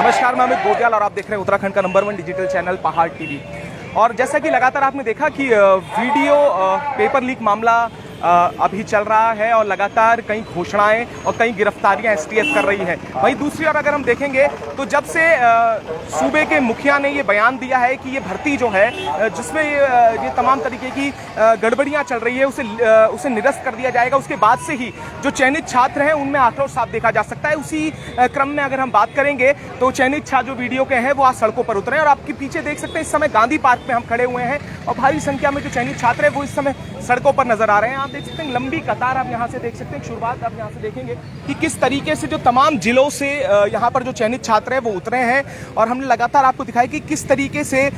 नमस्कार, मैं अमित गोटियाल और आप देख रहे हैं उत्तराखंड का नंबर 1 डिजिटल चैनल पहाड़ टीवी। और जैसा कि लगातार आपने देखा कि वीडियो पेपर लीक मामला अभी चल रहा है और लगातार कई घोषणाएं और कई गिरफ्तारियां एसटीएफ कर रही है। वहीं दूसरी ओर अगर हम देखेंगे तो जब से सूबे के मुखिया ने ये बयान दिया है कि ये भर्ती जो है जिसमें ये तमाम तरीके की गड़बड़ियां चल रही है उसे निरस्त कर दिया जाएगा, उसके बाद से ही जो चयनित छात्र हैं उनमें आक्रोश साफ देखा जा सकता है। उसी क्रम में अगर हम बात करेंगे तो चयनित छात्र जो वीडियो के हैं वो आज सड़कों पर उतरे हैं और आपके पीछे देख सकते हैं इस समय गांधी पार्क में हम खड़े हुए हैं और भारी संख्या में जो चयनित छात्र हैं वो इस समय सड़कों पर नजर आ रहे हैं। आप देख सकते हैं लंबी कतार, आप यहाँ से देख सकते हैं। शुरुआत आप यहाँ से देखेंगे कि किस तरीके से जो तमाम जिलों से यहाँ पर जो चयनित छात्र हैं वो उतरे हैं और हमने लगातार आपको दिखाया कि किस तरीके से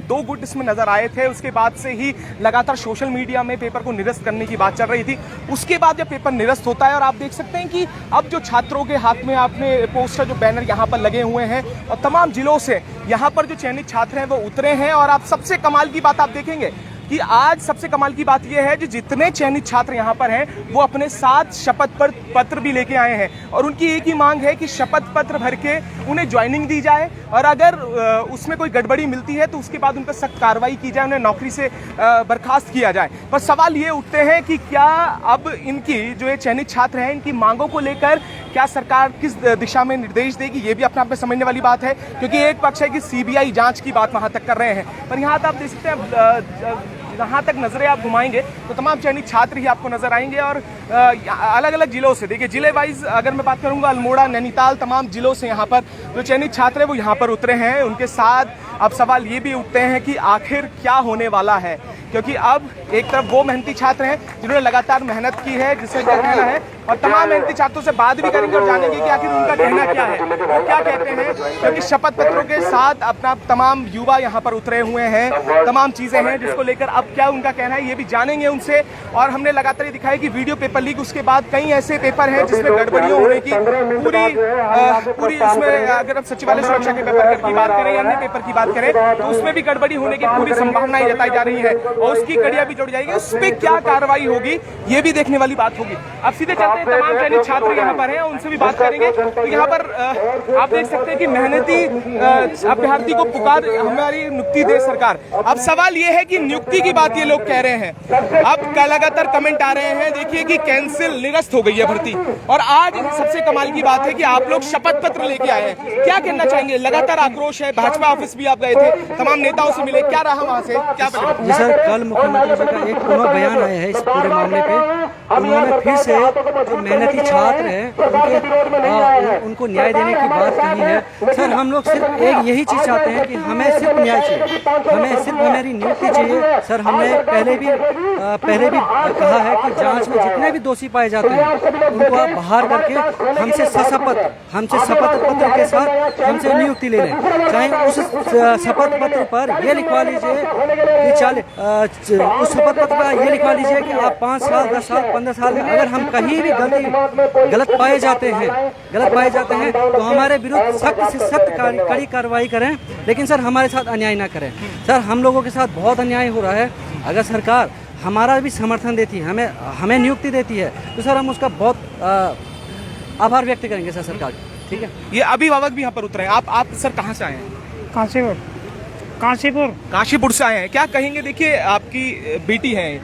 2 गुट इसमें नजर आए थे। उसके बाद से ही लगातार सोशल मीडिया में पेपर को निरस्त करने की बात चल रही थी। उसके बाद जब पेपर निरस्त होता है और आप देख सकते हैं कि अब जो छात्रों के हाथ में आपने पोस्टर जो बैनर यहाँ पर लगे हुए हैं और तमाम जिलों से यहाँ पर जो चयनित छात्र हैं वो उतरे हैं। और आप सबसे कमाल की बात आप देखेंगे कि आज सबसे कमाल की बात यह है कि जितने चयनित छात्र यहाँ पर हैं वो अपने साथ शपथ पत्र भी लेके आए हैं और उनकी एक ही मांग है कि शपथ पत्र भर के उन्हें ज्वाइनिंग दी जाए और अगर उसमें कोई गड़बड़ी मिलती है तो उसके बाद उन पर सख्त कार्रवाई की जाए, उन्हें नौकरी से बर्खास्त किया जाए। पर सवाल ये उठते हैं कि क्या अब इनकी जो ये चयनित छात्र हैं इनकी मांगों को लेकर क्या सरकार किस दिशा में निर्देश देगी, ये भी अपने आप में समझने वाली बात है। क्योंकि एक पक्ष है कि सीबीआई जांच की बात वहां तक कर रहे हैं, पर यहाँ आप देख सकते हैं जहाँ तक नजरें आप घुमाएंगे तो तमाम चयनित छात्र ही आपको नजर आएंगे और अलग अलग जिलों से, देखिए जिले वाइज अगर मैं बात करूंगा अल्मोड़ा, नैनीताल, तमाम जिलों से यहाँ पर जो चयनित छात्र है वो यहाँ पर उतरे हैं। उनके साथ अब सवाल ये भी उठते हैं कि आखिर क्या होने वाला है, क्योंकि अब एक तरफ वो मेहनती छात्र हैं जिन्होंने लगातार मेहनत की है, जिससे क्या कहना है, और तमाम मेहनती छात्रों से बात भी करेंगे और जानेंगे कि आखिर उनका कहना क्या है, वो क्या कहते हैं। क्योंकि शपथ पत्रों के साथ अपना तमाम युवा यहाँ पर उतरे हुए हैं, तमाम चीजें हैं जिसको लेकर अब क्या उनका कहना है ये भी जानेंगे उनसे। और हमने लगातार ये दिखाया कि वीडियो पेपर लीक, उसके बाद कई ऐसे पेपर हैं जिसमें गड़बड़ियों होने की पूरी उसमें अगर आप सचिवालय सुरक्षा के पेपर की बात करें या अन्य पेपर की बात करें तो उसमें भी गड़बड़ी होने की पूरी संभावनाएं जताई जा रही है और उसकी कड़ियां भी जुड़ जाएगी। उस पर क्या कार्रवाई होगी ये भी देखने वाली बात होगी। अब सीधे चलते हैं, तमाम चयनित छात्र यहाँ पर हैं, उनसे भी बात करेंगे। तो यहाँ पर आप देख सकते हैं कि मेहनती अभ्यर्थी को पुकार हमारी नियुक्ति दे सरकार। अब सवाल ये है कि नियुक्ति की बात ये लोग कह रहे हैं, अब लगातार कमेंट आ रहे हैं देखिए कि कैंसिल, निरस्त हो गई है भर्ती। और आज सबसे कमाल की बात है कि आप लोग शपथ पत्र लेके आए हैं, क्या कहना चाहेंगे? लगातार आक्रोश है, भाजपा ऑफिस भी आप गए थे, तमाम नेताओं से मिले, क्या रहा वहाँ से, क्या जी सर, कल मुख्यमंत्री जी का एक पुनः बयान आया है इस पूरे मामले पे। उन्होंने फिर से जो मेहनती छात्र हैं उनको न्याय देने की बात कही है। सर हम लोग सिर्फ एक यही चीज़ चाहते हैं कि हमें सिर्फ न्याय चाहिए, हमें सिर्फ हमारी नियुक्ति चाहिए। सर हमने पहले भी कहा है कि जांच में जितने भी दोषी पाए जाते हैं उनको आप बाहर करके हमसे शपथ पत्र के साथ हमसे नियुक्ति ले लें। चाहे उस शपथ पत्र पर ये लिखवा लीजिए कि उस शपथ पत्र पर ये लिखवा लीजिए कि आप 5 साल 10 साल 15 साल में अगर हम कहीं भी गलत पाए जाते हैं तो हमारे विरुद्ध सख्त से सख्त कड़ी कार्रवाई करें, लेकिन सर हमारे साथ अन्याय ना करें। सर हम लोगों के साथ बहुत अन्याय हो रहा है। अगर सरकार हमारा भी समर्थन देती है, हमें नियुक्ति देती है तो सर हम उसका बहुत आभार व्यक्त करेंगे सर सरकार। ठीक है, ये अभिभावक भी यहाँ पर उतरे हैं। आप सर कहाँ से आए हैं? काशीपुर से आए हैं। क्या कहेंगे? देखिए आपकी बेटी है,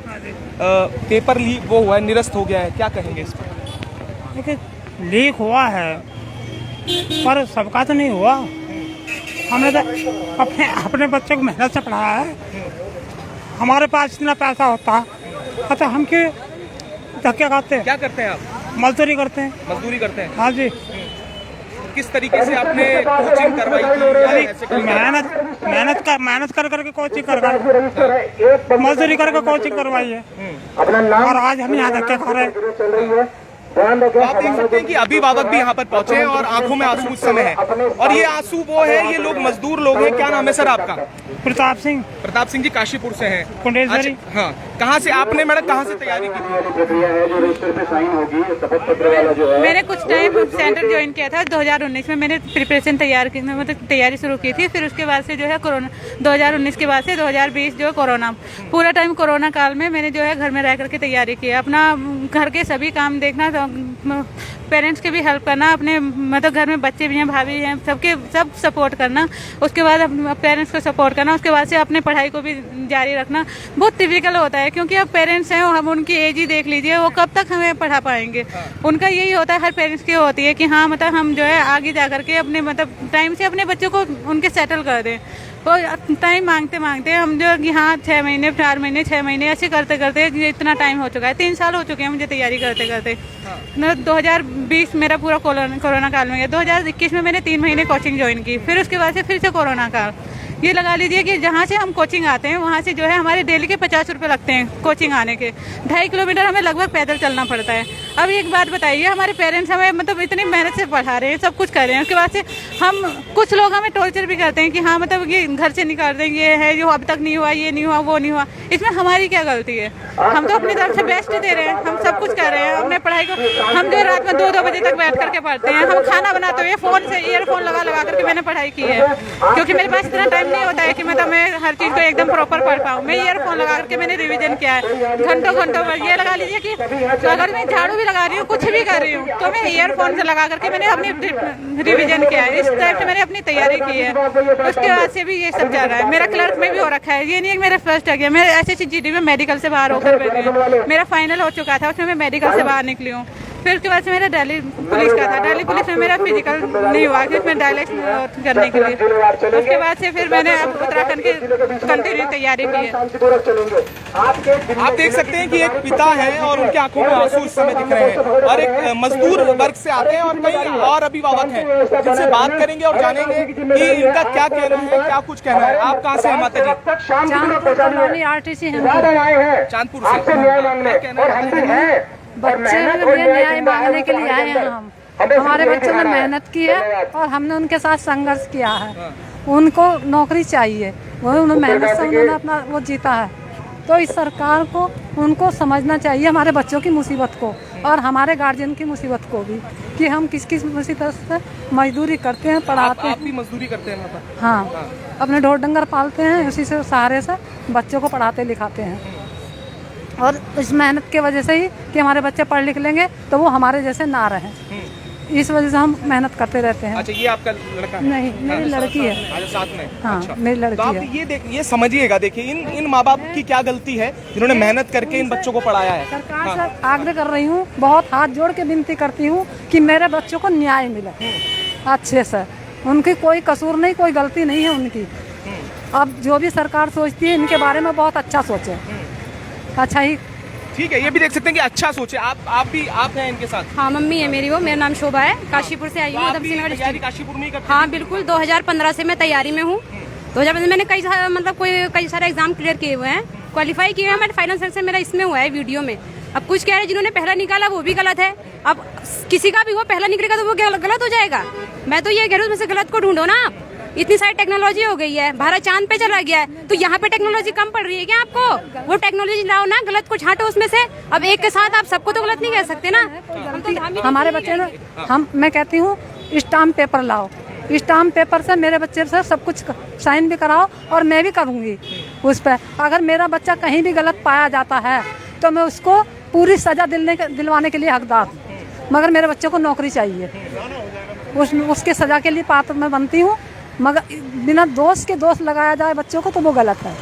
पेपर लीक वो हुआ है, निरस्त हो गया है, क्या कहेंगे इस पर? देखिए लीक हुआ है पर सबका तो नहीं हुआ। हमने तो अपने बच्चे को मेहनत से पढ़ाया है। हमारे पास इतना पैसा होता तो हम क्यों धक्के खाते हैं? क्या करते हैं आप? मजदूरी करते हैं। हाँ जी। किस तरीके से आपने कोचिंग करवाई थी? मेहनत कर करके कोचिंग करवाई, मजदूरी करके कोचिंग करवाई है और आज हम यहाँ धक्के खा रहे हैं। तो आप देख सकते हैं कि अभिभावक भी यहाँ पर पहुंचे हैं और आंखों में आंसू उस समय है और ये आंसू वो है, ये लोग मजदूर लोग हैं। क्या नाम है सर आपका? प्रताप सिंह जी काशीपुर से हैं। कुंडेश्वरी। हाँ, कहाँ से आपने मैडम कहाँ से तैयारी की थी? मैंने कुछ टाइम सेंटर ज्वाइन किया था 2019 में। मैंने प्रिपरेशन मतलब तैयारी शुरू की थी। फिर उसके बाद से जो है कोरोना, 2019 के बाद से 2020 जो है कोरोना, पूरा टाइम कोरोना काल में मैंने जो है घर में रह करके तैयारी की। अपना घर के सभी काम देखना, पेरेंट्स के भी हेल्प करना, अपने मतलब घर में बच्चे भी हैं, भाभी हैं, सब सपोर्ट करना, उसके बाद अपने पेरेंट्स को सपोर्ट करना, उसके बाद से अपने पढ़ाई को भी जारी रखना बहुत टिपिकल होता है, क्योंकि अब पेरेंट्स हैं, हम उनकी एज ही देख लीजिए, वो कब तक हमें पढ़ा पाएंगे। उनका यही होता है, हर पेरेंट्स की होती है कि हाँ मतलब हम जो है आगे जा करके अपने मतलब टाइम से अपने बच्चों को उनके सेटल कर दें। तो टाइम मांगते मांगते हम जो कि हाँ 6 महीने 4 महीने 6 महीने ऐसे करते करते इतना टाइम हो चुका है, 3 साल हो चुके हैं मुझे तैयारी करते करते। 2020 मेरा पूरा कोरोना काल में गया। 2021 में मैंने 3 महीने कोचिंग ज्वाइन की, फिर उसके बाद से फिर से कोरोना काल। ये लगा लीजिए कि जहाँ से हम कोचिंग आते हैं वहाँ से जो है हमारे डेली के 50 रुपये लगते हैं कोचिंग आने के। 2.5 किलोमीटर हमें लगभग पैदल चलना पड़ता है। अब एक बात बताइए, हमारे पेरेंट्स हमें मतलब इतनी मेहनत से पढ़ा रहे हैं, सब कुछ कर रहे हैं, उसके बाद से हम कुछ लोग हमें टॉर्चर भी करते हैं कि हाँ मतलब ये घर से निकाल दें, ये है जो अब तक नहीं हुआ, ये नहीं हुआ, वो नहीं हुआ। इसमें हमारी क्या गलती है? हम तो अपनी तरफ से बेस्ट दे रहे हैं, हम सब कुछ कर रहे हैं अपने पढ़ाई को। हम जो रात में 2-2 बजे तक बैठ करके पढ़ते हैं, हम खाना बनाते हुए फ़ोन से ईयरफोन लगा करके मैंने पढ़ाई की है, क्योंकि मेरे पास इतना टाइम नहीं होता है कि मतलब मैं हर चीज़ को एकदम प्रॉपर पढ़ पाऊँ। मैं ईयरफोन लगा करके मैंने रिवीजन किया है घंटों पर। ये लगा लीजिए कि अगर मैं झाड़ू भी लगा रही हूँ, कुछ भी कर रही हूँ, तो मैं ईयरफोन से लगा करके मैंने अपनी रिवीजन किया है। इस टाइप से मैंने अपनी तैयारी की है। उसके बाद से भी ये सब चल रहा है। मेरा क्लर्क में भी हो रखा है, ये नहीं है कि मेरा फर्स्ट आ गया। मैं SSGD में मेडिकल से बाहर होकर बैठी हूँ, मेरा फाइनल हो चुका था, उसमें मैं मेडिकल से बाहर निकली हूँ। फिर उसके बाद से मेरा दिल्ली पुलिस का था, दिल्ली पुलिस में मेरा फिजिकल नहीं हुआ कि मैं डायलेक्ट करने के लिए। उसके बाद से फिर मैंने अब उत्तराखंड की कंटिन्यू तैयारी की है। आप देख सकते हैं कि एक पिता है और उनके आंखों में आंसू इस समय दिख रहे हैं, और एक मजदूर वर्ग से आते हैं, और कई और अभिभावक हैं जिनसे बात करेंगे और जानेंगे कि इनका क्या कहना है, क्या कुछ कहना है। आप कहाँ से हैं माता जी? RTC चांदपुर से। क्या कहना है? बच्चे न्याय मांगने के लिए आए हैं हम। हमारे बच्चों ने मेहनत की है और हमने उनके साथ संघर्ष किया है। उनको नौकरी चाहिए, वो उन्होंने मेहनत से उन्होंने अपना वो जीता है। तो इस सरकार को उनको समझना चाहिए हमारे बच्चों की मुसीबत को और हमारे गार्जियन की मुसीबत को भी, कि हम किस किस मुसीबत से मजदूरी करते हैं, पढ़ाते हैं। आप भी मजदूरी करते हैं वहाँ पर? हाँ, अपने ढोर डंगर पालते हैं, उसी से सहारे से बच्चों को पढ़ाते लिखाते हैं। और इस मेहनत के वजह से ही कि हमारे बच्चे पढ़ लिख लेंगे तो वो हमारे जैसे ना रहें, इस वजह से हम मेहनत करते रहते हैं। अच्छा, ये आपका लड़का? नहीं, मेरी लड़की है। अच्छा, साथ में? हाँ, अच्छा। मेरी लड़की तो आप है। ये समझिएगा, देखिए इन माँ बाप की क्या गलती है जिन्होंने मेहनत करके इन बच्चों को पढ़ाया है। सरकार से आग्रह कर रही हूँ, बहुत हाथ जोड़ के विनती करती हूँ कि मेरे बच्चों को न्याय मिले अच्छे से। उनकी कोई कसूर नहीं, कोई गलती नहीं है उनकी। अब जो भी सरकार सोचती है इनके बारे में बहुत अच्छा सोचे, अच्छा ही। ठीक है, ये भी देख सकते हैं कि अच्छा सोचे। आप हैं इनके साथ? हाँ, मम्मी है मेरी, वो मेरा नाम शोभा है, काशीपुर से आई हूँ, उधम सिंह नगर डिस्ट्रिक्ट। काशीपुर में ही करते हैं? हाँ बिल्कुल, 2015 से मैं तैयारी में हूँ। 2015 मैंने कई सारे एग्जाम क्लियर किए हुए हैं, क्वालिफाई किए हैं। मेरा फाइनल सेक्शन मेरा इसमें हुआ है वीडियो में। अब कुछ कह रहे हैं जिन्होंने पहला निकाला वो भी गलत है। अब किसी का भी वो पहला निकलेगा तो वो गलत हो जाएगा। मैं तो ये कह रही हूँ, उसमें से गलत को ढूंढो ना आप। इतनी सारी टेक्नोलॉजी हो गई है, भारत चांद पे चला गया है, तो यहाँ पे टेक्नोलॉजी कम पड़ रही है क्या आपको? वो टेक्नोलॉजी लाओ ना, गलत को छांटो उसमें से। अब एक के साथ आप सबको तो गलत नहीं कह सकते ना। हमारे बच्चे ने मैं कहती हूँ स्टाम्प पेपर लाओ, स्टाम्प पेपर से मेरे बच्चे से सब कुछ साइन भी कराओ और मैं भी करूँगी उस पर। अगर मेरा बच्चा कहीं भी गलत पाया जाता है तो मैं उसको पूरी सजा दिलवाने के लिए हकदार हूँ, मगर मेरे बच्चे को नौकरी चाहिए। उसके सजा के लिए पात्र मैं बनती हूँ, मगर बिना दोष के दोष लगाया जाए बच्चों को तो वो गलत है।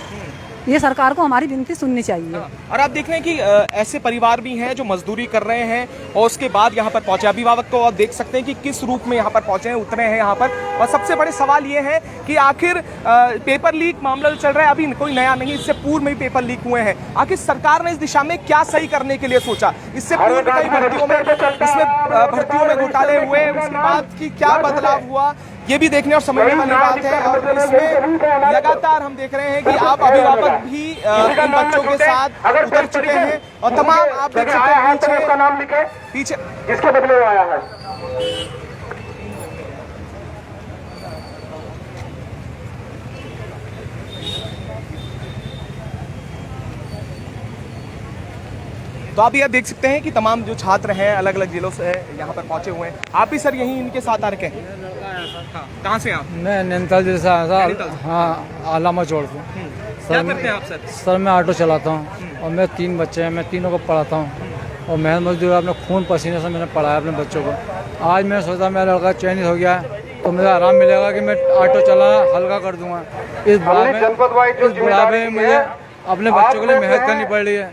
ये सरकार को हमारी विनती सुननी चाहिए। और आप देख रहे हैं कि ऐसे परिवार भी हैं जो मजदूरी कर रहे हैं और उसके बाद यहाँ पर पहुंचे। अभिभावक तो आप देख सकते हैं कि किस रूप में यहाँ पर पहुंचे हैं, उतरे हैं यहाँ पर। और सबसे बड़े सवाल ये है कि आखिर पेपर लीक मामला जो चल रहा है अभी कोई नया नहीं, इससे पूर्व में ही पेपर लीक हुए हैं। आखिर सरकार ने इस दिशा में क्या सही करने के लिए सोचा? इससे पूर्व कई भर्तियों में घोटाले हुए, उसके बाद की क्या बदलाव हुआ, ये भी देखने और समझने वाली बात है। और इसमें लगातार हम देख रहे हैं कि आप अभिभावक भी इन बच्चों के साथ उतर चुके हैं और तमाम आप देख सकते हैं पीछे जिसके बदले आया है। तो आप ये देख सकते हैं कि तमाम जो छात्र हैं अलग अलग जिलों से यहाँ पर पहुंचे हुए हैं। आप भी सर यहीं इनके साथ आ रखे हैं? हाँ, कहाँ से आप? मैं नैनीताल जिले से आया था। हाँ, आलामा चौड़ से। क्या करते हैं आप सर? सर मैं ऑटो चलाता हूँ और मेरे 3 बच्चे हैं, मैं तीनों को पढ़ाता हूँ और मेहनत मजदूर अपने खून पसीने से मैंने पढ़ाया अपने बच्चों को। आज मैंने सोचा मेरा लड़का चयनित हो गया तो मुझे आराम मिलेगा कि मैं ऑटो चलाना हल्का कर दूंगा। इस बुढ़ापे में मुझे अपने बच्चों के लिए मेहनत करनी पड़ रही है।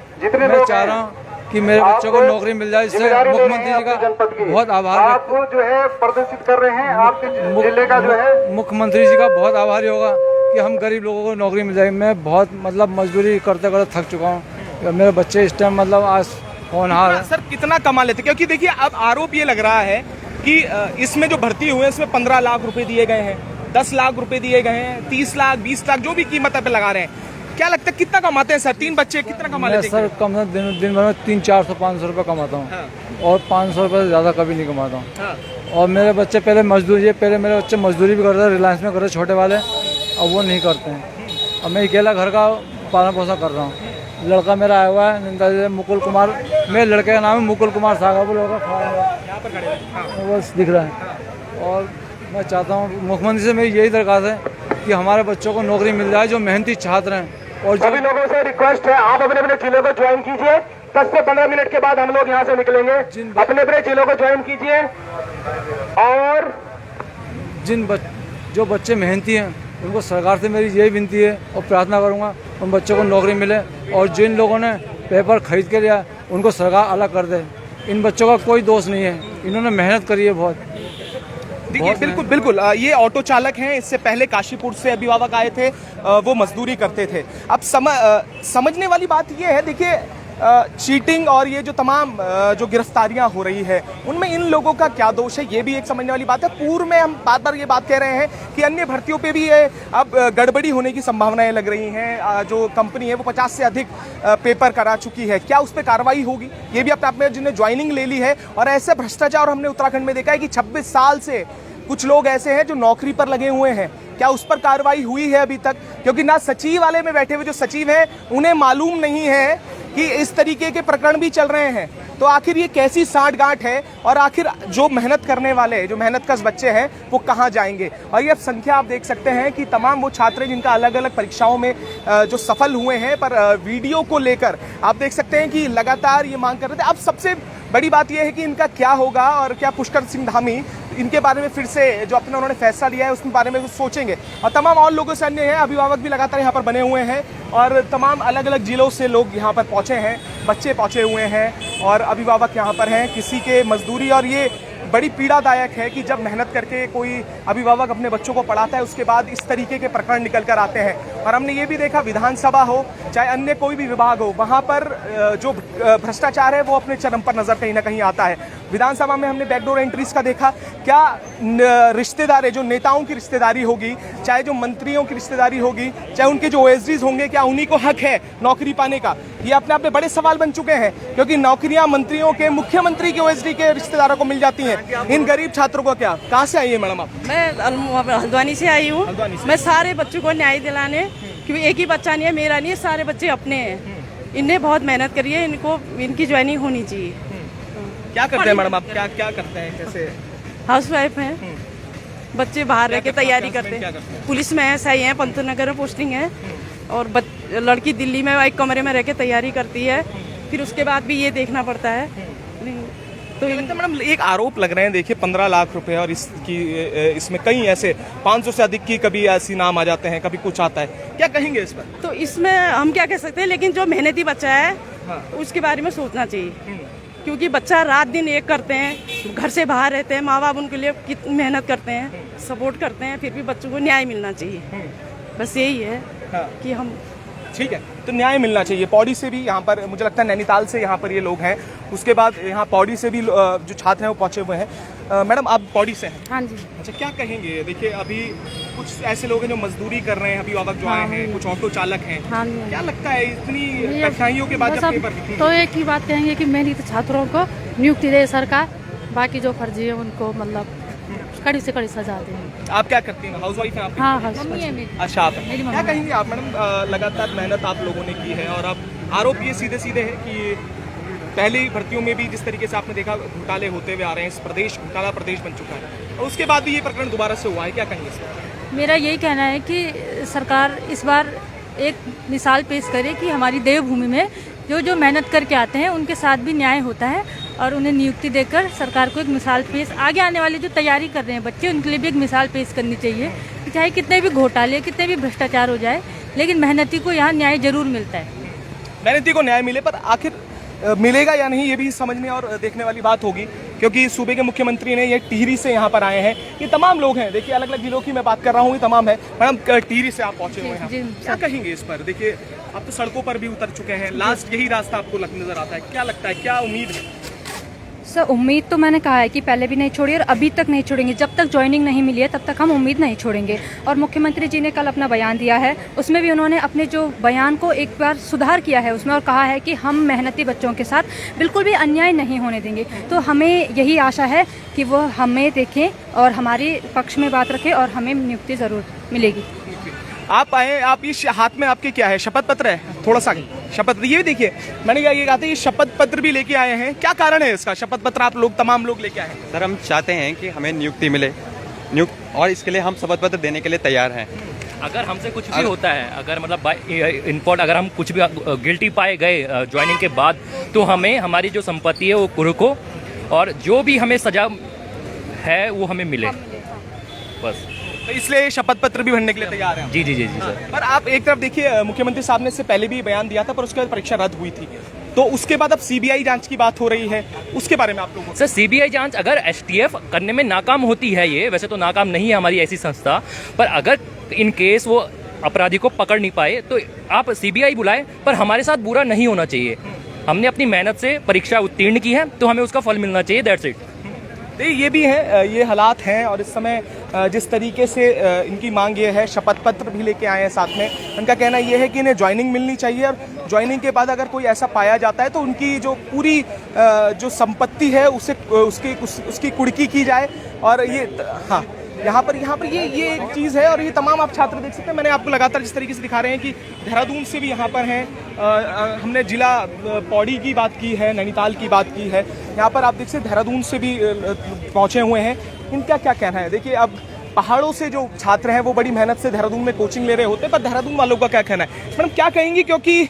मैं चाह रहा हूँ कि मेरे बच्चों को नौकरी मिल जाए। इससे मुख्यमंत्री जी का बहुत आभार जो है प्रदर्शित कर रहे हैं आपके जिले का जो है मुख्यमंत्री जी का बहुत आभारी होगा कि हम गरीब लोगों को नौकरी मिल जाएगी। मैं बहुत मतलब मजदूरी करते करते थक चुका हूँ। मेरे बच्चे इस टाइम मतलब आज होनहार है। सर कितना कमा लेते, क्योंकि देखिए अब आरोप ये लग रहा है कि इसमें जो भर्ती हुए हैं इसमें 15 लाख रुपए दिए गए हैं, 10 लाख रुपए दिए गए हैं, 30 लाख 20 लाख जो भी कीमत पे लगा रहे हैं। क्या लगता है कितना कमाते हैं सर? 3 बच्चे कितना कमा लेते हैं? सर कम से दिन भर में 300-400-500 रुपये कमाता हूँ। हाँ। और 500 रुपये से ज़्यादा कभी नहीं कमाता हूँ। हाँ। और मेरे बच्चे पहले मेरे बच्चे मजदूरी भी करते थे, रिलायंस में करते छोटे वाले, अब वो नहीं करते हैं। अब मैं अकेला घर का पालन पोषण कर रहा हूँ। लड़का मेरा आया हुआ है निंदा मुकुल कुमार, मेरे लड़के का नाम है मुकुल कुमार सागा, वो लड़का वो दिख रहा है। और मैं चाहता हूँ मुख्यमंत्री से मेरी यही दरख्वास्त है कि हमारे बच्चों को नौकरी मिल जाए जो मेहनती छात्र हैं। और सभी लोगों से रिक्वेस्ट है आप अपने अपने जिलों को ज्वाइन कीजिए। 10 से 15 मिनट के बाद हम लोग यहाँ से निकलेंगे। अपने अपने जिलों को ज्वाइन कीजिए। और जो बच्चे मेहनती हैं उनको सरकार से मेरी यही विनती है और प्रार्थना करूँगा उन बच्चों को नौकरी मिले। और जिन लोगों ने पेपर खरीद के लिया उनको सरकार अलग कर दे। इन बच्चों का कोई दोष नहीं है, इन्होंने मेहनत करी है बहुत। देखिए बिल्कुल ये ऑटो चालक हैं। इससे पहले काशीपुर से अभिभावक आए थे, वो मजदूरी करते थे। अब समझने वाली बात ये है, देखिए चीटिंग और ये जो तमाम जो गिरफ्तारियां हो रही है उनमें इन लोगों का क्या दोष है, ये भी एक समझने वाली बात है। पूर्व में हम बार बार ये बात कह रहे हैं कि अन्य भर्तियों पे भी ये अब गड़बड़ी होने की संभावनाएं लग रही हैं। जो कंपनी है वो 50 से अधिक पेपर करा चुकी है। क्या उस पर कार्रवाई होगी, ये भी अपने आप में जिन्हें ज्वाइनिंग ले ली है। और ऐसे भ्रष्टाचार हमने उत्तराखंड में देखा है कि 26 साल से कुछ लोग ऐसे हैं जो नौकरी पर लगे हुए हैं। क्या उस पर कार्रवाई हुई है अभी तक? क्योंकि ना सचिव वाले में बैठे हुए जो सचिव हैं उन्हें मालूम नहीं है कि इस तरीके के प्रकरण भी चल रहे हैं। तो आखिर ये कैसी सांठगांठ है और आखिर जो मेहनत करने वाले जो मेहनतकश बच्चे हैं वो कहाँ जाएंगे? और ये संख्या आप देख सकते हैं कि तमाम वो छात्र जिनका अलग अलग परीक्षाओं में जो सफल हुए हैं, पर वीडियो को लेकर आप देख सकते हैं कि लगातार ये मांग कर रहे थे। अब सबसे बड़ी बात यह है कि इनका क्या होगा और क्या पुष्कर सिंह धामी इनके बारे में फिर से जो अपना उन्होंने फैसला लिया है उसके बारे में कुछ सोचेंगे। और तमाम और लोगों से अन्य हैं, अभिभावक भी लगातार यहाँ पर बने हुए हैं और तमाम अलग अलग जिलों से लोग यहाँ पर पहुँचे हैं, बच्चे पहुँचे हुए हैं और अभिभावक यहाँ पर हैं। किसी के मजदूरी, और ये बड़ी पीड़ादायक है कि जब मेहनत करके कोई अभिभावक अपने बच्चों को पढ़ाता है उसके बाद इस तरीके के प्रकरण निकल कर आते हैं। और हमने ये भी देखा विधानसभा हो चाहे अन्य कोई भी विभाग हो, वहाँ पर जो भ्रष्टाचार है वो अपने चरम पर नजर कहीं ना कहीं आता है। विधानसभा में हमने बैकडोर एंट्रीज का देखा। क्या रिश्तेदारी, जो नेताओं की रिश्तेदारी होगी, चाहे जो मंत्रियों की रिश्तेदारी होगी, चाहे उनके जो ओएसडीज होंगे, क्या उन्हीं को हक है नौकरी पाने का? ये अपने आप में बड़े सवाल बन चुके हैं, क्योंकि नौकरियां मंत्रियों के, मुख्यमंत्री के ओएसडी के रिश्तेदारों को मिल जाती हैं। इन गरीब छात्रों को क्या? कहाँ से आई है मैडम आप? मैं हल्द्वानी से आई हूँ। मैं सारे बच्चों को न्याय दिलाने, क्योंकि एक ही बच्चा नहीं है, मेरा नहीं है, सारे बच्चे अपने हैं। इनने बहुत मेहनत करी है, इनको इनकी ज्वाइनिंग होनी चाहिए। क्या करते हैं मैडम आप? क्या करते हैं? कैसे? हाउस वाइफ हैं। बच्चे बाहर रह के तैयारी करते हैं। पुलिस में SI हैं, पंतनगर में पोस्टिंग है। और लड़की दिल्ली में एक कमरे में रह के तैयारी करती है। फिर उसके बाद भी ये देखना पड़ता है। तो मैडम एक आरोप लग रहे हैं, देखिए 15 लाख रुपए और इसमें कई ऐसे 500 से अधिक की कभी ऐसी नाम आ जाते हैं, कभी कुछ आता है। क्या कहेंगे इस पर? तो इसमें हम क्या कह सकते हैं, लेकिन जो मेहनती बच्चा है उसके बारे में सोचना चाहिए। क्योंकि बच्चा रात दिन एक करते हैं, घर से बाहर रहते हैं, माँ बाप उनके लिए कितनी मेहनत करते हैं, सपोर्ट करते हैं, फिर भी बच्चों को न्याय मिलना चाहिए। बस यही है कि हम ठीक है, तो न्याय मिलना चाहिए। पौड़ी से भी यहाँ पर, मुझे लगता है नैनीताल से यहाँ पर ये लोग हैं, उसके बाद यहाँ पौड़ी से भी जो छात्र हैं वो पहुँचे हुए हैं। मैडम आप पौड़ी से हैं? हाँ जी। अच्छा, क्या कहेंगे? देखिए अभी कुछ ऐसे लोग हैं जो मजदूरी कर रहे हैं, अभिभावक जो आए हैं, कुछ ऑटो चालक हैं। हाँ जी। क्या लगता है इतनी कठिनाइयों के बाद जब पेपर निकले? तो एक ही बात कहेंगे कि मेहनती छात्रों को नियुक्ति दे सरकार, बाकी जो फर्जी है उनको मतलब कड़ी से कड़ी सजा दें। आप क्या करती हैं? हाउस वाइफ हैं आप? हाँ, हाउस वाइफ। अच्छा, आप क्या कहेंगे आप मैडम? लगातार मेहनत आप लोगों ने की है और अब आरोप ये सीधे सीधे है कि पहली भर्तियों में भी जिस तरीके से आपने देखा घोटाले होते हुए आ रहे हैं, इस प्रदेश घोटाला प्रदेश बन चुका है और उसके बाद भी ये प्रकरण दोबारा से हुआ है। क्या कहेंगे इस पर? मेरा यही कहना है कि सरकार इस बार एक मिसाल पेश करे कि हमारी देवभूमि में जो जो मेहनत करके आते हैं उनके साथ भी न्याय होता है और उन्हें नियुक्ति देकर सरकार को एक मिसाल पेश, आगे आने वाली जो तैयारी कर रहे हैं बच्चे उनके लिए भी एक मिसाल पेश करनी चाहिए कि चाहे कितने भी घोटाले, कितने भी भ्रष्टाचार हो जाए, लेकिन मेहनती को यहाँ न्याय जरूर मिलता है। मेहनती को न्याय मिले, पर आखिर मिलेगा या नहीं ये भी समझने और देखने वाली बात होगी, क्योंकि सूबे के मुख्यमंत्री ने ये टिहरी से यहाँ पर आए हैं। ये तमाम लोग हैं, देखिए अलग अलग जिलों की मैं बात कर रहा हूँ, ये तमाम है। मैडम टिहरी से आप पहुंचे हुए हैं, क्या कहेंगे इस पर? देखिए आप तो सड़कों पर भी उतर चुके हैं, लास्ट यही रास्ता आपको नजर आता है, क्या लगता है, क्या उम्मीद है? सर उम्मीद तो मैंने कहा है कि पहले भी नहीं छोड़ी और अभी तक नहीं छोड़ेंगे, जब तक ज्वाइनिंग नहीं मिली है तब तक हम उम्मीद नहीं छोड़ेंगे। और मुख्यमंत्री जी ने कल अपना बयान दिया है, उसमें भी उन्होंने अपने जो बयान को एक बार सुधार किया है उसमें और कहा है कि हम मेहनती बच्चों के साथ बिल्कुल भी अन्याय नहीं होने देंगे। तो हमें यही आशा है कि वो हमें देखें और हमारे पक्ष में बात रखें और हमें नियुक्ति ज़रूर मिलेगी। आप आए, आप इस हाथ में आपके क्या है, शपथ पत्र है? थोड़ा सा शपथ, ये भी देखिए, मैंने ये कहा था ये शपथ पत्र भी लेके आए हैं, क्या कारण है इसका? शपथ पत्र आप लोग तमाम लोग लेके आए हैं। सर हम चाहते हैं कि हमें नियुक्ति मिले, और इसके लिए हम शपथ पत्र देने के लिए तैयार हैं। अगर हमसे कुछ भी होता है, अगर मतलब इनपॉट अगर हम कुछ भी गिल्टी पाए गए ज्वाइनिंग के बाद, तो हमें हमारी जो संपत्ति है वो कुर्को और जो भी हमें सजा है वो हमें मिले, बस। तो इसलिए शपथ पत्र भी भरने के लिए तैयार हैं? जी जी जी जी सर। पर आप एक तरफ देखिए, मुख्यमंत्री साहब ने इससे पहले भी बयान दिया था, पर उसके बाद परीक्षा रद्द हुई थी, तो उसके बाद अब सीबीआई जांच की बात हो रही है, उसके बारे में आप लोगों को? सर सीबीआई जांच अगर एसटीएफ करने में नाकाम होती है, ये वैसे तो नाकाम नहीं है हमारी ऐसी संस्था, पर अगर इन केस वो अपराधी को पकड़ नहीं पाए तो आप सीबीआई बुलाए, पर हमारे साथ बुरा नहीं होना चाहिए। हमने अपनी मेहनत से परीक्षा उत्तीर्ण की है तो हमें उसका फल मिलना चाहिए, दैट्स इट। ये भी है, ये हालात हैं, और इस समय जिस तरीके से इनकी मांग ये है, शपथ पत्र भी लेके आए हैं साथ में। उनका कहना ये है कि इन्हें ज्वाइनिंग मिलनी चाहिए और ज्वाइनिंग के बाद अगर कोई ऐसा पाया जाता है तो उनकी जो पूरी जो संपत्ति है उसे उसकी कुर्की की जाए। और ये हाँ, यहाँ पर ये एक चीज़ है। और ये तमाम आप छात्र देख सकते हैं, मैंने आपको लगातार जिस तरीके से दिखा रहे हैं कि देहरादून से भी यहाँ पर हैं, हमने जिला पौड़ी की बात की है, नैनीताल की बात की है, यहाँ पर आप देख सकते देहरादून से भी पहुँचे हुए हैं। इनका क्या कहना है? देखिए अब पहाड़ों से जो छात्र हैं वो बड़ी मेहनत से देहरादून में कोचिंग ले रहे होते हैं, पर देहरादून वालों का क्या कहना है? मैडम क्या कहेंगी, क्योंकि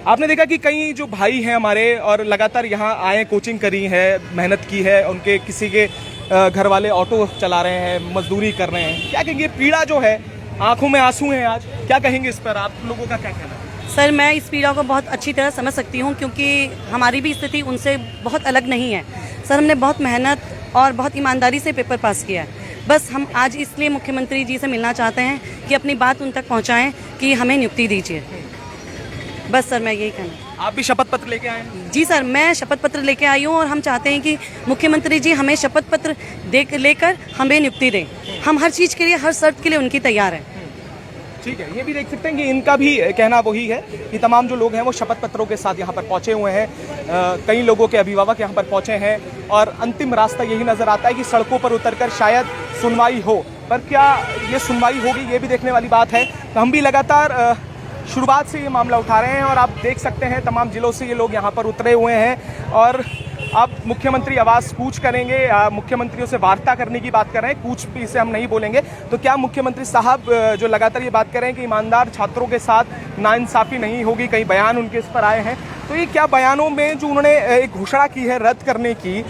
आपने देखा कि कई जो भाई हैं हमारे और लगातार यहाँ आए, कोचिंग करी है, मेहनत की है, उनके किसी के घर वाले ऑटो चला रहे हैं, मजदूरी कर रहे हैं, क्या कहेंगे? पीड़ा जो है, आंखों में आंसू हैं आज, क्या कहेंगे इस पर? आप लोगों का क्या कहना है? सर मैं इस पीड़ा को बहुत अच्छी तरह समझ सकती हूँ, क्योंकि हमारी भी स्थिति उनसे बहुत अलग नहीं है। सर हमने बहुत मेहनत और बहुत ईमानदारी से पेपर पास किया है। बस हम आज इसलिए मुख्यमंत्री जी से मिलना चाहते हैं कि अपनी बात उन तक पहुँचाएँ कि हमें नियुक्ति दीजिए। बस सर मैं यही कहना। आप भी शपथ पत्र लेके आए हैं? जी सर, मैं शपथ पत्र लेके आई हूँ और हम चाहते हैं कि मुख्यमंत्री जी हमें शपथ पत्र लेकर हमें नियुक्ति दें। हम हर चीज़ के लिए, हर शर्त के लिए उनकी तैयार हैं। ठीक है, ये भी देख सकते हैं कि इनका भी कहना वही है कि तमाम जो लोग हैं वो शपथ पत्रों के साथ यहाँ पर पहुँचे हुए हैं। कई लोगों के अभिभावक यहाँ पर पहुँचे हैं और अंतिम रास्ता यही नज़र आता है कि सड़कों पर उतरकर शायद सुनवाई हो, पर क्या ये सुनवाई होगी ये भी देखने वाली बात है। तो हम भी लगातार शुरुआत से ये मामला उठा रहे हैं और आप देख सकते हैं तमाम जिलों से ये लोग यहाँ पर उतरे हुए हैं और अब मुख्यमंत्री आवास कूच करेंगे, मुख्यमंत्रियों से वार्ता करने की बात कर रहे हैं। कूच भी इसे हम नहीं बोलेंगे। तो क्या मुख्यमंत्री साहब जो लगातार ये बात कर रहे हैं कि ईमानदार छात्रों के साथ नाइंसाफ़ी नहीं होगी, कई बयान उनके इस पर आए हैं, तो ये क्या बयानों में जो उन्होंने एक घोषणा की है रद्द करने की,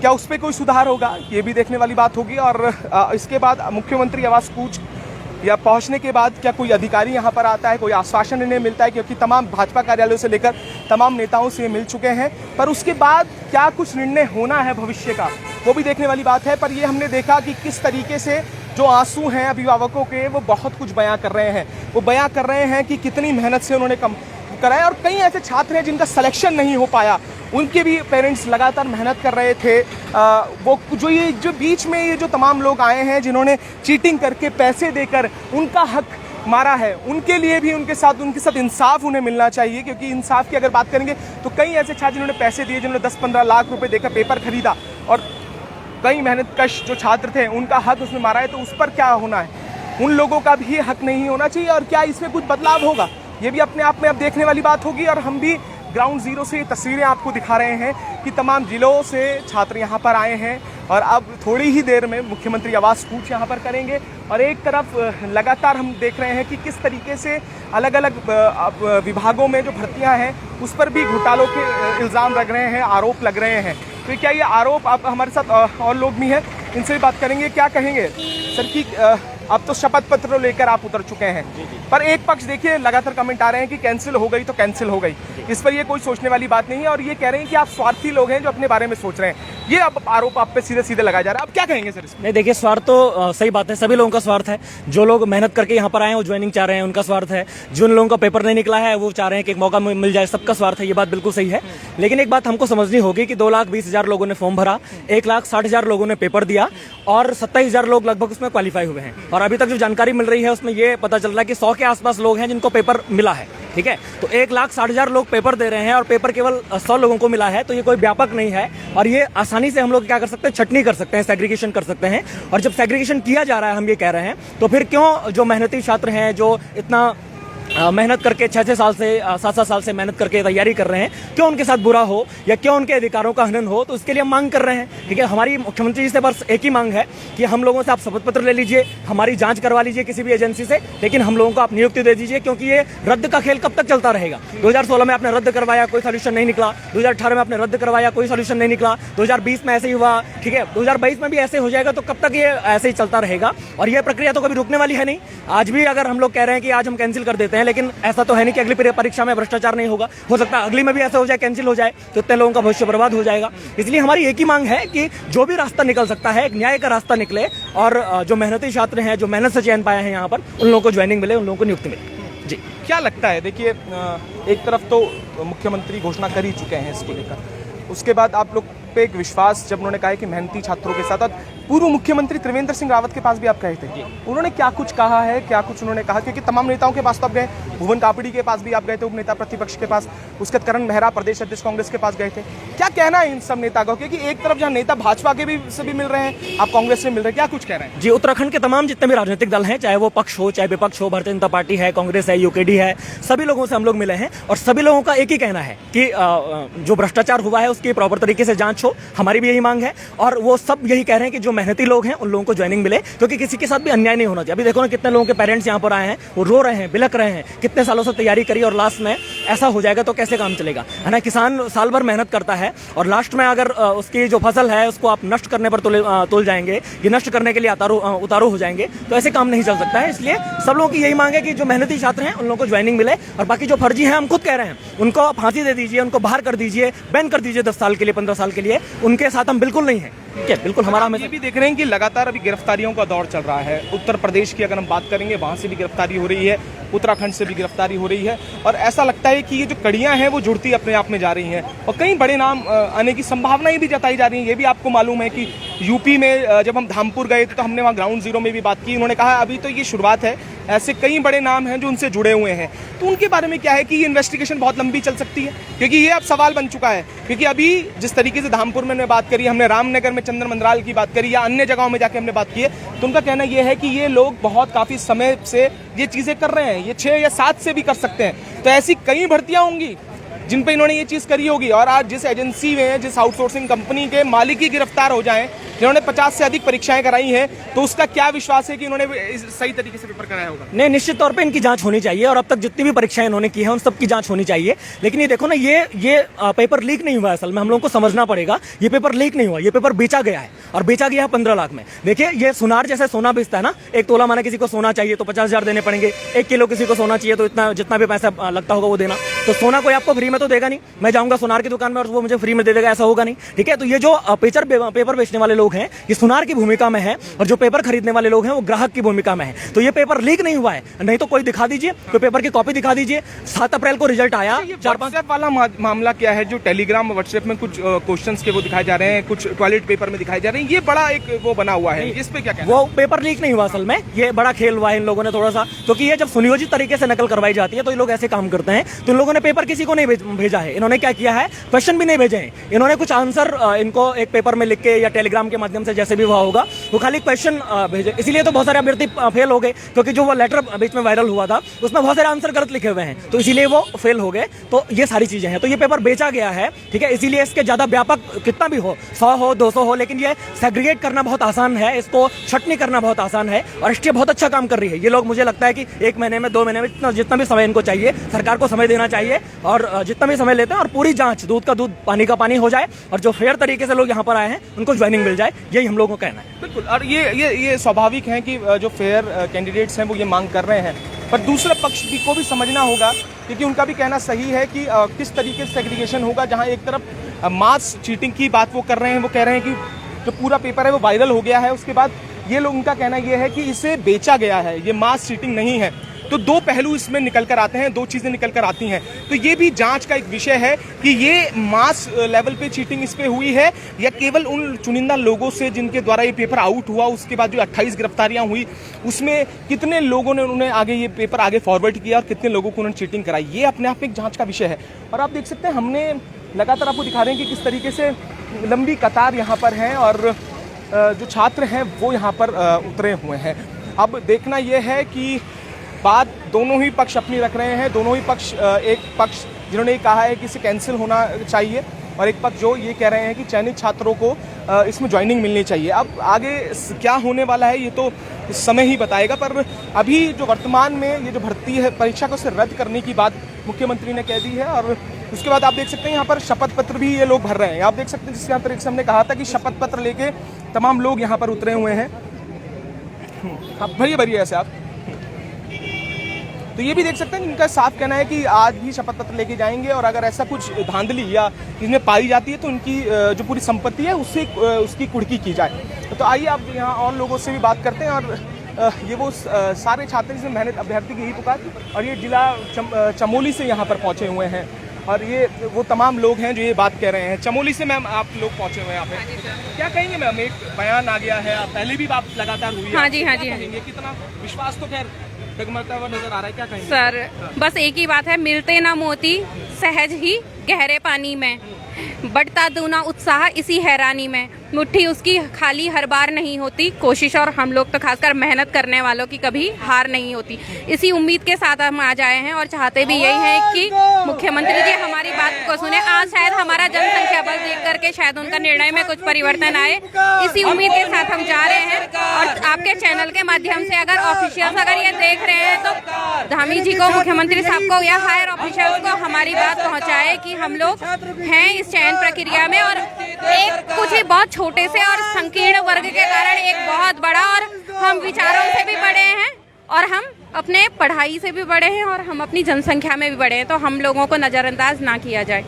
क्या उस पर कोई सुधार होगा, ये भी देखने वाली बात होगी। और इसके बाद मुख्यमंत्री आवास कूच या पहुंचने के बाद क्या कोई अधिकारी यहां पर आता है, कोई आश्वासन इन्हें मिलता है, क्योंकि तमाम भाजपा कार्यालयों से लेकर तमाम नेताओं से मिल चुके हैं, पर उसके बाद क्या कुछ निर्णय होना है भविष्य का, वो भी देखने वाली बात है। पर ये हमने देखा कि किस तरीके से जो आंसू हैं अभिभावकों के वो बहुत कुछ बयां कर रहे हैं। वो बयां कर रहे हैं कि कितनी मेहनत से उन्होंने कम कराया और कई ऐसे छात्र हैं जिनका सिलेक्शन नहीं हो पाया, उनके भी पेरेंट्स लगातार मेहनत कर रहे थे। वो जो बीच में ये जो तमाम लोग आए हैं जिन्होंने चीटिंग करके पैसे देकर उनका हक मारा है, उनके लिए भी उनके साथ इंसाफ उन्हें मिलना चाहिए। क्योंकि इंसाफ की अगर बात करेंगे तो कई ऐसे छात्र जिन्होंने पैसे दिए, जिन्होंने 10-15 लाख रुपए देकर पेपर खरीदा और कई मेहनतकश जो छात्र थे उनका हक उसमें मारा है, तो उस पर क्या होना है? उन लोगों का भी हक नहीं होना चाहिए। और क्या इसमें कुछ बदलाव होगा, ये भी अपने आप में अब देखने वाली बात होगी। और हम भी ग्राउंड जीरो से ये तस्वीरें आपको दिखा रहे हैं कि तमाम जिलों से छात्र यहाँ पर आए हैं और अब थोड़ी ही देर में मुख्यमंत्री आवास कूच यहाँ पर करेंगे। और एक तरफ लगातार हम देख रहे हैं कि किस तरीके से अलग अलग विभागों में जो भर्तियाँ हैं उस पर भी घोटालों के इल्ज़ाम लग रहे हैं, आरोप लग रहे हैं। तो क्या ये आरोप, आप हमारे साथ और लोग भी हैं, इनसे भी बात करेंगे। क्या कहेंगे सर कि अब तो शपथ पत्र लेकर आप उतर चुके हैं, पर एक पक्ष देखिए लगातार कमेंट आ रहे हैं कि कैंसिल हो गई तो कैंसिल हो गई, इस पर ये कोई सोचने वाली बात नहीं है और ये कह रहे हैं कि आप स्वार्थी लोग हैं जो अपने बारे में सोच रहे हैं। ये अब आरोप आप पे सीधे सीधे लगाया जा रहा है, आप क्या कहेंगे सर इसमें? नहीं देखिए, स्वार्थ तो सही बात है, सभी लोगों का स्वार्थ है। जो लोग मेहनत करके यहाँ पर आए हैं वो ज्वाइनिंग चाह रहे हैं, उनका स्वार्थ है। जिन लोगों का पेपर नहीं निकला है वो चाह रहे हैं कि एक मौका मिल जाए, सबका स्वार्थ है, ये बात बिल्कुल सही है। लेकिन एक बात हमको समझनी होगी कि 2,20,000 लोगों ने फॉर्म भरा, 1,60,000 लोगों ने पेपर दिया और 27,000 लोग लगभग उसमें क्वालिफाई हुए हैं। और अभी तक जो जानकारी मिल रही है उसमें ये पता चल रहा है कि 100 के आसपास लोग हैं जिनको पेपर मिला है। ठीक है, तो 1,60,000 लोग पेपर दे रहे हैं और पेपर केवल 100 लोगों को मिला है, तो ये कोई व्यापक नहीं है। और ये आसानी से हम लोग क्या कर सकते हैं, छटनी कर सकते हैं, सेग्रीगेशन कर सकते हैं। और जब सेग्रीगेशन किया जा रहा है, हम ये कह रहे हैं, तो फिर क्यों जो मेहनती छात्र हैं, जो इतना मेहनत करके 6-6 साल से 7-7 साल से मेहनत करके तैयारी कर रहे हैं, क्यों उनके साथ बुरा हो या क्यों उनके अधिकारों का हनन हो? तो इसके लिए हम मांग कर रहे हैं। ठीक है, हमारी मुख्यमंत्री जी से बस एक ही मांग है कि हम लोगों से आप शपथ पत्र ले लीजिए, हमारी जांच करवा लीजिए किसी भी एजेंसी से, लेकिन हम लोगों को आप नियुक्ति दे दीजिए, क्योंकि ये रद्द का खेल कब तक चलता रहेगा? 2016 में आपने रद्द करवाया, कोई सोल्यूशन नहीं निकला। 2018 में आपने रद्द करवाया, कोई सोल्यूशन नहीं निकला। 2020 में ऐसे ही हुआ। ठीक है, 2022 में भी ऐसे हो जाएगा। तो कब तक ये ऐसे ही चलता रहेगा? और ये प्रक्रिया तो कभी रुकने वाली है नहीं। आज भी अगर हम लोग कह रहे हैं कि आज हम कैंसिल कर देते हैं, लेकिन ऐसा तो है नहीं कि अगली परीक्षा में भ्रष्टाचार नहीं होगा। हो सकता है अगली में भी ऐसा हो जाए, कैंसिल हो जाए, तो इतने लोगों का भविष्य बर्बाद हो जाएगा। इसलिए हमारी एक ही मांग है कि जो भी रास्ता निकल सकता है, एक न्याय का रास्ता निकले और जो मेहनती छात्र हैं, जो मेहनत से चयन पाए हैं यहाँ पर, उन लोगों को ज्वाइनिंग मिले, उन लोगों को नियुक्ति मिले। जी, क्या लगता है? देखिए, एक तरफ तो मुख्यमंत्री घोषणा कर ही चुके हैं इसको लेकर, उसके बाद आप लोग पे एक विश्वास जब उन्होंने कहा कि मेहनती छात्रों के साथ, और पूर्व मुख्यमंत्री त्रिवेंद्र सिंह रावत के पास भी आप गए थे, उन्होंने क्या कुछ कहा है, क्या कुछ उन्होंने कहा? क्योंकि तमाम नेताओं के पास तो आप गए, भुवन कापड़ी के पास भी आप गए थे, उपनेता प्रतिपक्ष के पास, उसके करण मेहरा प्रदेश अध्यक्ष कांग्रेस के पास गए थे। क्या कहना है इन सब नेता को? क्योंकि एक तरफ जहां नेता भाजपा के भी से भी मिल रहे हैं, आप कांग्रेस से मिल रहे हैं, क्या कुछ कह रहे हैं? जी, उत्तराखंड के तमाम जितने भी राजनीतिक दल हैं, चाहे वो पक्ष हो चाहे विपक्ष हो, भारतीय जनता पार्टी है, कांग्रेस है, यूकेडी है, सभी लोगों से हम लोग मिले हैं और सभी लोगों का एक ही कहना है कि जो भ्रष्टाचार हुआ है उसकी प्रॉपर तरीके से जांच हो। हमारी भी यही मांग है और वो सब यही कह रहे हैं कि जो मेहनती लोग हैं उन लोगों को ज्वाइनिंग मिले, क्योंकि किसी के साथ भी अन्याय नहीं होना चाहिए। अभी देखो ना, कितने लोगों के पेरेंट्स यहाँ पर आए हैं, वो रो रहे हैं, बिलक रहे हैं, कितने सालों से तैयारी करी और लास्ट में ऐसा हो जाएगा तो कैसे काम चलेगा? है ना, किसान साल भर मेहनत करता है और लास्ट में अगर उसकी जो फसल है उसको आप नष्ट करने पर तुल जाएंगे, ये नष्ट करने के लिए उतारू हो जाएंगे, तो ऐसे काम नहीं चल सकता है। इसलिए सब लोगों की यही मांग है कि जो मेहनती छात्र हैं उन लोगों को ज्वाइनिंग मिले और बाकी जो फर्जी हैं, हम खुद कह रहे हैं, उनको फांसी दे दीजिए, उनको बाहर कर दीजिए, बैन कर दीजिए 10 साल के लिए, 15 साल के लिए, उनके साथ हम बिल्कुल नहीं है। ठीक है, बिल्कुल हमारा ये भी देख रहे हैं कि लगातार अभी गिरफ्तारियों का दौर चल रहा है। उत्तर प्रदेश की अगर हम बात करेंगे, वहां से भी गिरफ्तारी हो रही है, उत्तराखंड से भी गिरफ्तारी हो रही है और ऐसा लगता है कि ये जो कड़ियां हैं वो जुड़ती अपने आप में जा रही हैं और कई बड़े नाम आने की संभावनाएं भी जताई जा रही हैं। ये भी आपको मालूम है कि यूपी में जब हम धामपुर गए थे तो हमने वहाँ ग्राउंड जीरो में भी बात की, उन्होंने कहा अभी तो ये शुरुआत है, ऐसे कई बड़े नाम हैं जो उनसे जुड़े हुए हैं। तो उनके बारे में क्या है कि ये इन्वेस्टिगेशन बहुत लंबी चल सकती है, क्योंकि ये अब सवाल बन चुका है। क्योंकि अभी जिस तरीके से धामपुर में बात करी, हमने रामनगर में चंदन मंदराल की बात करी या अन्य जगहों में जाके हमने बात की है, तो उनका कहना ये है कि ये लोग बहुत काफी समय से ये चीजें कर रहे हैं, ये 6 या 7 से भी कर सकते हैं। तो ऐसी कई भर्तियां होंगी जिन पे इन्होंने ये चीज करी होगी और आज जिस एजेंसी में, जिस आउटसोर्सिंग कंपनी के मालिक ही गिरफ्तार हो जाएं, जिन्होंने 50 से अधिक परीक्षाएं कराई हैं, तो उसका क्या विश्वास है कि इन्होंने सही तरीके से पेपर कराया होगा? नहीं, निश्चित तौर पे इनकी जांच होनी चाहिए और अब तक जितनी भी परीक्षाएं इन्होंने की है उन सब की जांच होनी चाहिए। लेकिन ये देखो ना, ये पेपर लीक नहीं हुआ, असल में हम लोगों को समझना पड़ेगा, ये पेपर लीक नहीं हुआ, ये पेपर बेचा गया है और बेचा गया है 15 लाख में। देखिए, ये सुनार जैसे सोना बेचता है ना, 1 तोला माना किसी को सोना चाहिए तो 50,000 देने पड़ेंगे, 1 किलो किसी को सोना चाहिए तो इतना जितना भी पैसा लगता होगा वो देना। तो सोना कोई आपको फ्री में तो देगा नहीं, मैं जाऊंगा सुनार की दुकान में और वो मुझे फ्री में दे देगा, ऐसा होगा नहीं। ठीक है, तो ये जो पेपर बेचने वाले लोग हैं ये सुनार की भूमिका में है और जो पेपर खरीदने वाले लोग हैं वो ग्राहक की भूमिका में है। तो ये पेपर लीक नहीं हुआ है, नहीं तो कोई दिखा दीजिए, कोई पेपर की कॉपी दिखा दीजिए। 7 अप्रैल को रिजल्ट आया। 4-5 वाला मामला क्या है, जो टेलीग्राम व्हाट्सएप में कुछ क्वेश्चंस के वो दिखाए जा रहे हैं, कुछ टॉयलेट पेपर में दिखाए जा रहे हैं, ये बड़ा एक वो बना हुआ है, इस पे क्या कहना? वो पेपर लीक नहीं हुआ, असल में ये बड़ा खेल हुआ है इन लोगों ने थोड़ा सा, क्योंकि ये जब सुनियोजित तरीके से नकल करवाई जाती है तो ये लोग ऐसे काम करते हैं। तो इन लोगों ने इन्होंने पेपर किसी को नहीं भेजा है। इन्होंने क्या किया है, क्वेश्चन भी नहीं भेजे हैं, इन्होंने कुछ आंसर इनको एक पेपर में लिख के या टेलीग्राम के माध्यम से जैसे भी हुआ होगा वो खाली क्वेश्चन भेजे। इसीलिए तो बहुत सारे अभ्यर्थी फेल हो गए, क्योंकि जो वो लेटर बीच में वायरल हुआ था उसमें बहुत सारे आंसर गलत लिखे हुए हैं, तो इसीलिए वो फेल हो गए। तो ये सारी चीजें हैं, तो ये पेपर बेचा गया है, ठीक है। इसीलिए इसके ज्यादा व्यापक कितना भी हो, 100 हो 200 हो, लेकिन ये सेग्रीगेट करना बहुत आसान है, इसको छटनी करना बहुत आसान है। और एसटीएफ बहुत अच्छा काम कर रही है। ये लोग, मुझे लगता है कि 1 महीने में 2 महीने में जितना भी समय इनको चाहिए, सरकार को समय देना चाहिए, और जितना भी समय लेते हैं, और पूरी जांच, दूध का दूध पानी का पानी हो जाए, और जो फेयर तरीके से लोग यहाँ पर आए हैं उनको ज्वाइनिंग मिल जाए, यही हम लोगों का कहना है। बिल्कुल, और ये स्वाभाविक है कि जो फेयर कैंडिडेट्स हैं वो ये मांग कर रहे हैं, पर दूसरे पक्ष को भी समझना होगा, क्योंकि उनका भी कहना सही है कि किस तरीके से सेग्रीगेशन होगा। जहां एक तरफ मास चीटिंग की बात वो कर रहे हैं, वो कह रहे हैं कि जो पूरा पेपर है वो वायरल हो गया है, उसके बाद ये लोग, उनका कहना ये है कि इसे बेचा गया है, ये मास चीटिंग नहीं है। तो दो पहलू इसमें निकल कर आते हैं, दो चीज़ें निकल कर आती हैं। तो ये भी जांच का एक विषय है कि ये मास लेवल पे चीटिंग इस पे हुई है, या केवल उन चुनिंदा लोगों से जिनके द्वारा ये पेपर आउट हुआ, उसके बाद जो 28 गिरफ्तारियां हुई उसमें कितने लोगों ने उन्हें आगे ये पेपर आगे फॉरवर्ड किया और कितने लोगों को उन्होंने चीटिंग कराई। ये अपने आप में एक जाँच का विषय है। और आप देख सकते हैं, हमने लगातार आपको दिखा रहे हैं कि किस तरीके से लंबी कतार यहाँ पर है और जो छात्र हैं वो यहाँ पर उतरे हुए हैं। अब देखना यह है कि बात दोनों ही पक्ष अपनी रख रहे हैं। दोनों ही पक्ष, एक पक्ष जिन्होंने ये कहा है कि इसे कैंसिल होना चाहिए, और एक पक्ष जो ये कह रहे हैं कि चयनित छात्रों को इसमें ज्वाइनिंग मिलनी चाहिए। अब आगे क्या होने वाला है ये तो समय ही बताएगा, पर अभी जो वर्तमान में ये जो भर्ती है परीक्षा को उसे रद्द करने की बात मुख्यमंत्री ने कह दी है। और उसके बाद आप देख सकते हैं यहाँ पर शपथ पत्र भी ये लोग भर रहे हैं। आप देख सकते हैं जिस तरीके से हमने कहा था कि शपथ पत्र लेके तमाम लोग यहाँ पर उतरे हुए हैं। आप भरिए ऐसे आप, तो ये भी देख सकते हैं इनका साफ कहना है कि आज भी शपथ पत्र लेके जाएंगे, और अगर ऐसा कुछ धांधली या इसमें पाई जाती है तो उनकी जो पूरी संपत्ति है उससे उसकी कुर्की की जाए। तो आइए आप यहाँ और लोगों से भी बात करते हैं। और ये वो सारे छात्र जिसमें मेहनत अभ्यर्थी की यही पुकार, और ये जिला चमोली से यहाँ पर पहुँचे हुए हैं, और ये वो तमाम लोग हैं जो ये बात कह रहे हैं। चमोली से मैम आप लोग पहुँचे हुए हैं यहाँ पे, क्या कहेंगे मैम? एक बयान आ गया है, पहले भी बात लगातार हुई है। हाँ जी। कितना विश्वास तो खैर डगमगता हुआ नजर आ रहा है, क्या कहेंगे सर? बस एक ही बात है, मिलते ना मोती सहज ही गहरे पानी में, बढ़ता दूना उत्साह इसी हैरानी में, मुट्ठी उसकी खाली हर बार नहीं होती, कोशिश और हम लोग तो खासकर मेहनत करने वालों की कभी हार नहीं होती। इसी उम्मीद के साथ हम आज आए हैं और चाहते भी यही हैं कि मुख्यमंत्री जी हमारी बात को सुने। आज शायद हमारा जनसंख्या बल देख करके शायद उनका निर्णय में कुछ परिवर्तन आए, इसी उम्मीद के साथ हम जा रहे हैं। और आपके चैनल के माध्यम से अगर ऑफिशियल्स अगर ये देख रहे हैं तो धामी जी को, मुख्यमंत्री साहब को या हायर ऑफिशियल्स को हमारी बात पहुँचाए कि हम लोग हैं इस चयन प्रक्रिया में, और एक कुछ ही बहुत छोटे से और संकीर्ण वर्ग के कारण एक बहुत बड़ा, और हम विचारों से भी बड़े हैं और हम अपने पढ़ाई से भी बड़े हैं और हम अपनी जनसंख्या में भी बड़े हैं, तो हम लोगों को नज़रअंदाज ना किया जाए।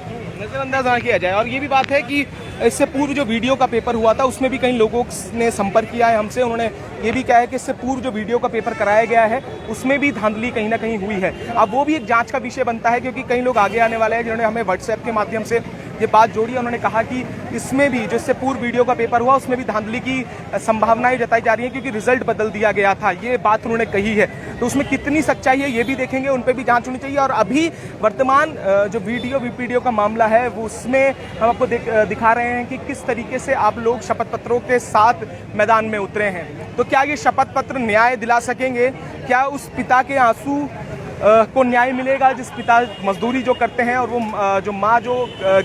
और ये भी बात है कि इससे पूर्व जो वीडियो का पेपर हुआ था उसमें भी कई लोगों ने संपर्क किया है हमसे। उन्होंने ये भी कहा है कि इससे पूर्व जो वीडियो का पेपर कराया गया है उसमें भी धांधली कहीं ना कहीं हुई है। अब वो भी एक जांच का विषय बनता है, क्योंकि कई लोग आगे आने वाले हैं जिन्होंने हमें व्हाट्सएप के माध्यम से ये बात जोड़ी। उन्होंने कहा कि इसमें भी जो इससे पूर्व वीडियो का पेपर हुआ उसमें भी धांधली की संभावनाएं जताई जा रही हैं, क्योंकि रिजल्ट बदल दिया गया था, ये बात उन्होंने कही है। तो उसमें कितनी सच्चाई है ये भी देखेंगे, उन पर भी जांच होनी चाहिए। और अभी वर्तमान जो वीडियो का मामला है वो उसमें हम आपको दिखा रहे हैं कि किस तरीके से आप लोग शपथ पत्रों के साथ मैदान में उतरे हैं। तो क्या ये शपथ पत्र न्याय दिला सकेंगे? क्या उस पिता के आंसू को न्याय मिलेगा जिस पिता मजदूरी जो करते हैं, और वो जो माँ जो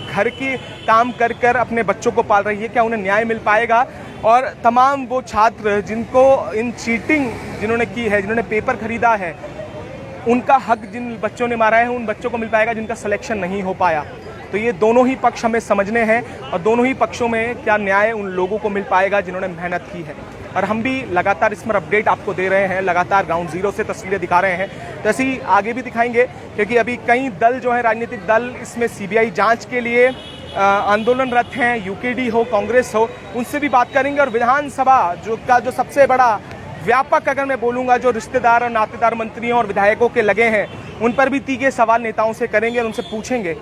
घर के काम कर कर अपने बच्चों को पाल रही है, क्या उन्हें न्याय मिल पाएगा? और तमाम वो छात्र जिनको इन चीटिंग जिन्होंने की है, जिन्होंने पेपर खरीदा है, उनका हक जिन बच्चों ने मारा है उन बच्चों को मिल पाएगा जिनका सिलेक्शन नहीं हो पाया? तो ये दोनों ही पक्ष हमें समझने हैं, और दोनों ही पक्षों में क्या न्याय उन लोगों को मिल पाएगा जिन्होंने मेहनत की है। और हम भी लगातार इस पर अपडेट आपको दे रहे हैं, लगातार ग्राउंड जीरो से तस्वीरें दिखा रहे हैं। तो ऐसे ही आगे भी दिखाएंगे, क्योंकि अभी कई दल जो है, राजनीतिक दल इसमें सीबीआई जांच के लिए आंदोलनरत हैं, यूकेडी हो, कांग्रेस हो, उनसे भी बात करेंगे। और विधानसभा जो सबसे बड़ा व्यापक, अगर मैं बोलूँगा, जो रिश्तेदार और नातेदार मंत्रियों और विधायकों के लगे हैं, उन पर भी तीखे सवाल नेताओं से करेंगे और उनसे पूछेंगे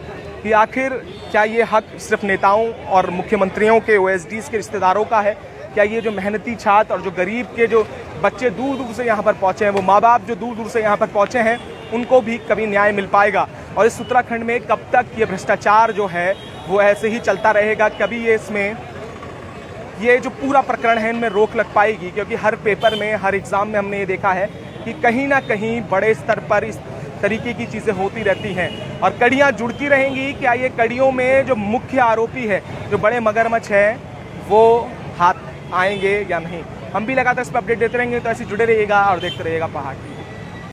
कि आखिर क्या ये हक सिर्फ नेताओं और मुख्यमंत्रियों के, ओएसडीज के रिश्तेदारों का है? क्या ये जो मेहनती छात्र और जो गरीब के जो बच्चे दूर दूर से यहाँ पर पहुँचे हैं, वो माँ बाप जो दूर दूर से यहाँ पर पहुँचे हैं, उनको भी कभी न्याय मिल पाएगा? और इस उत्तराखंड में कब तक ये भ्रष्टाचार जो है वो ऐसे ही चलता रहेगा, कभी ये इसमें ये जो पूरा प्रकरण है इनमें रोक लग पाएगी? क्योंकि हर पेपर में, हर एग्ज़ाम में हमने ये देखा है कि कहीं ना कहीं बड़े स्तर पर इस तरीके की चीज़ें होती रहती हैं और कड़ियाँ जुड़ती रहेंगी। क्या ये कड़ियों में जो मुख्य आरोपी है, जो बड़े मगरमच्छ है, वो हाथ आएंगे या नहीं? हम भी लगातार इस पर अपडेट देते रहेंगे, तो ऐसे जुड़े रहिएगा और देखते रहिएगा पहाड़।